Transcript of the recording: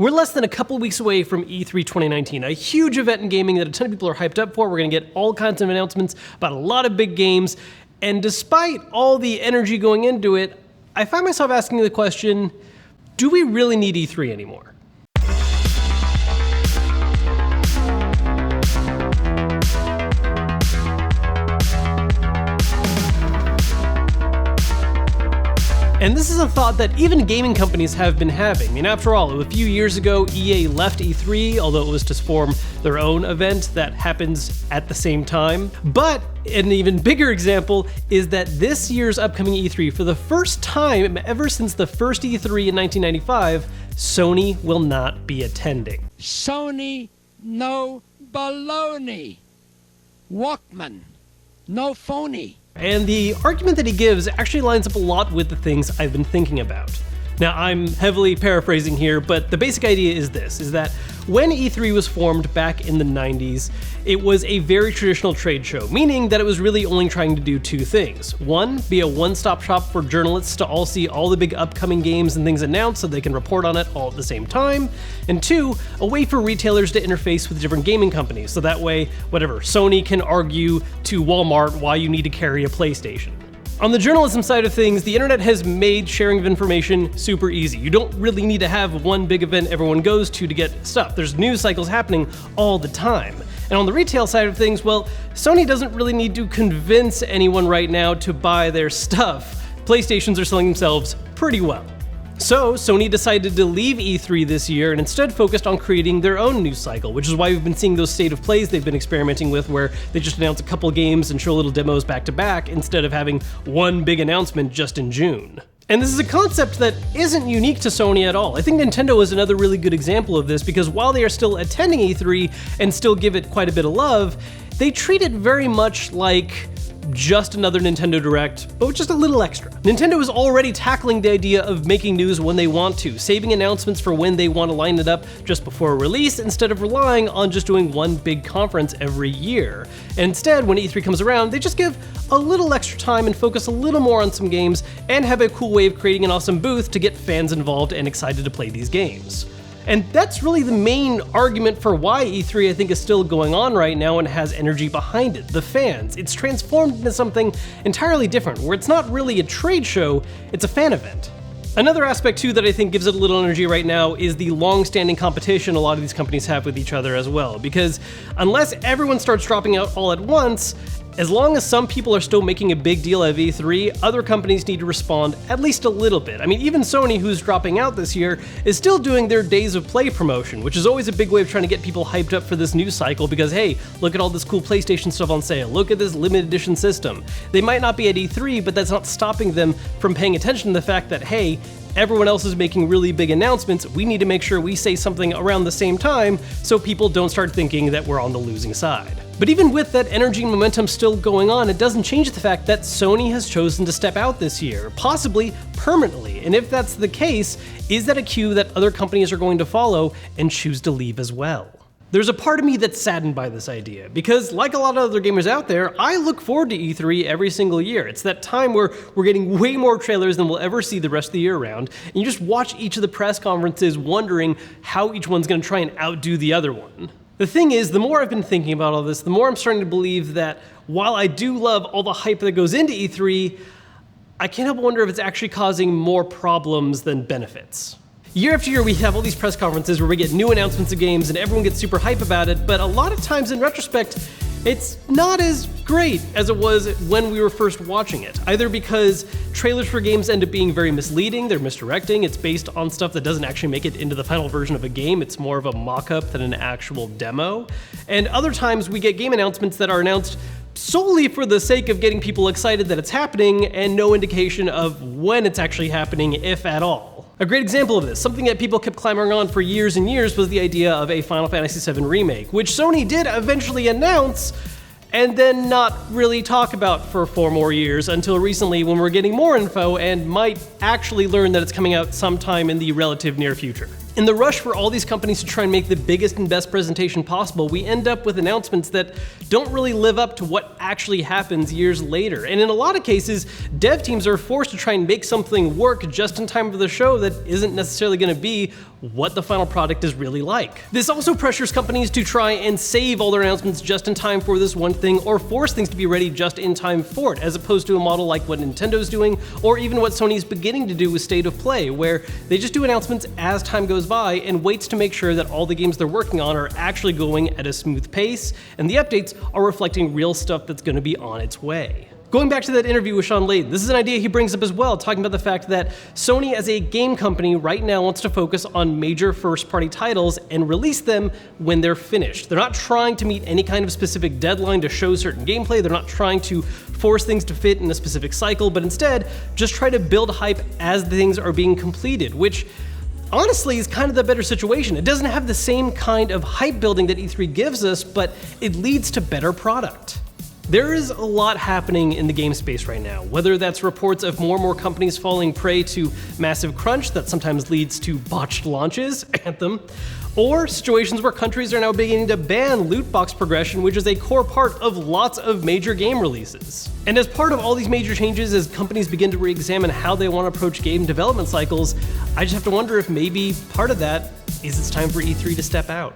We're less than a couple weeks away from E3 2019, a huge event in gaming that a ton of people are hyped up for. We're going to get all kinds of announcements about a lot of big games, and despite all the energy going into it, I find myself asking the question, do we really need E3 anymore? And this is a thought that even gaming companies have been having. I mean, after all, a few years ago, EA left E3, although it was to form their own event that happens at the same time. But an even bigger example is that this year's upcoming E3, for the first time ever since the first E3 in 1995, Sony will not be attending. Sony, no baloney. Walkman, no phony. And the argument that he gives actually lines up a lot with the things I've been thinking about. Now, I'm heavily paraphrasing here, but the basic idea is this, is that when E3 was formed back in the 90s, it was a very traditional trade show, meaning that it was really only trying to do two things. One, be a one-stop shop for journalists to all see all the big upcoming games and things announced so they can report on it all at the same time. And two, a way for retailers to interface with different gaming companies, so that way, whatever, Sony can argue to Walmart why you need to carry a PlayStation. On the journalism side of things, the internet has made sharing of information super easy. You don't really need to have one big event everyone goes to get stuff. There's news cycles happening all the time. And on the retail side of things, well, Sony doesn't really need to convince anyone right now to buy their stuff. PlayStations are selling themselves pretty well. So Sony decided to leave E3 this year and instead focused on creating their own news cycle, which is why we've been seeing those state of plays they've been experimenting with, where they just announce a couple games and show little demos back to back instead of having one big announcement just in June. And this is a concept that isn't unique to Sony at all. I think Nintendo is another really good example of this, because while they are still attending E3 and still give it quite a bit of love, they treat it very much like just another Nintendo Direct, but with just a little extra. Nintendo is already tackling the idea of making news when they want to, saving announcements for when they want to line it up just before a release, instead of relying on just doing one big conference every year. And instead, when E3 comes around, they just give a little extra time and focus a little more on some games, and have a cool way of creating an awesome booth to get fans involved and excited to play these games. And that's really the main argument for why E3, I think, is still going on right now and has energy behind it, the fans. It's transformed into something entirely different, where it's not really a trade show, it's a fan event. Another aspect too that I think gives it a little energy right now is the long-standing competition a lot of these companies have with each other as well, because unless everyone starts dropping out all at once, as long as some people are still making a big deal of E3, other companies need to respond at least a little bit. I mean, even Sony, who's dropping out this year, is still doing their Days of Play promotion, which is always a big way of trying to get people hyped up for this news cycle, because hey, look at all this cool PlayStation stuff on sale, look at this limited edition system. They might not be at E3, but that's not stopping them from paying attention to the fact that, hey, everyone else is making really big announcements, we need to make sure we say something around the same time so people don't start thinking that we're on the losing side. But even with that energy and momentum still going on, it doesn't change the fact that Sony has chosen to step out this year, possibly permanently. And if that's the case, is that a cue that other companies are going to follow and choose to leave as well? There's a part of me that's saddened by this idea, because like a lot of other gamers out there, I look forward to E3 every single year. It's that time where we're getting way more trailers than we'll ever see the rest of the year around, and you just watch each of the press conferences wondering how each one's going to try and outdo the other one. The thing is, the more I've been thinking about all this, the more I'm starting to believe that while I do love all the hype that goes into E3, I can't help but wonder if it's actually causing more problems than benefits. Year after year, we have all these press conferences where we get new announcements of games and everyone gets super hype about it, but a lot of times in retrospect, it's not as great as it was when we were first watching it. Either because trailers for games end up being very misleading, they're misdirecting, it's based on stuff that doesn't actually make it into the final version of a game, it's more of a mock-up than an actual demo. And other times we get game announcements that are announced solely for the sake of getting people excited that it's happening and no indication of when it's actually happening, if at all. A great example of this, something that people kept clamoring on for years and years, was the idea of a Final Fantasy VII remake, which Sony did eventually announce and then not really talk about for 4 more years until recently, when we're getting more info and might actually learn that it's coming out sometime in the relative near future. In the rush for all these companies to try and make the biggest and best presentation possible, we end up with announcements that don't really live up to what actually happens years later. And in a lot of cases, dev teams are forced to try and make something work just in time for the show that isn't necessarily going to be what the final product is really like. This also pressures companies to try and save all their announcements just in time for this one thing, or force things to be ready just in time for it, as opposed to a model like what Nintendo's doing, or even what Sony's beginning to do with State of Play, where they just do announcements as time goes by and waits to make sure that all the games they're working on are actually going at a smooth pace, and the updates are reflecting real stuff that's going to be on its way. Going back to that interview with Sean Layden, this is an idea he brings up as well, talking about the fact that Sony as a game company right now wants to focus on major first-party titles and release them when they're finished. They're not trying to meet any kind of specific deadline to show certain gameplay, they're not trying to force things to fit in a specific cycle, but instead just try to build hype as the things are being completed, which honestly is kind of the better situation. It doesn't have the same kind of hype building that E3 gives us, but it leads to better product. There is a lot happening in the game space right now, whether that's reports of more and more companies falling prey to massive crunch that sometimes leads to botched launches, Anthem, or situations where countries are now beginning to ban loot box progression, which is a core part of lots of major game releases. And as part of all these major changes, as companies begin to re-examine how they want to approach game development cycles, I just have to wonder if maybe part of that is it's time for E3 to step out.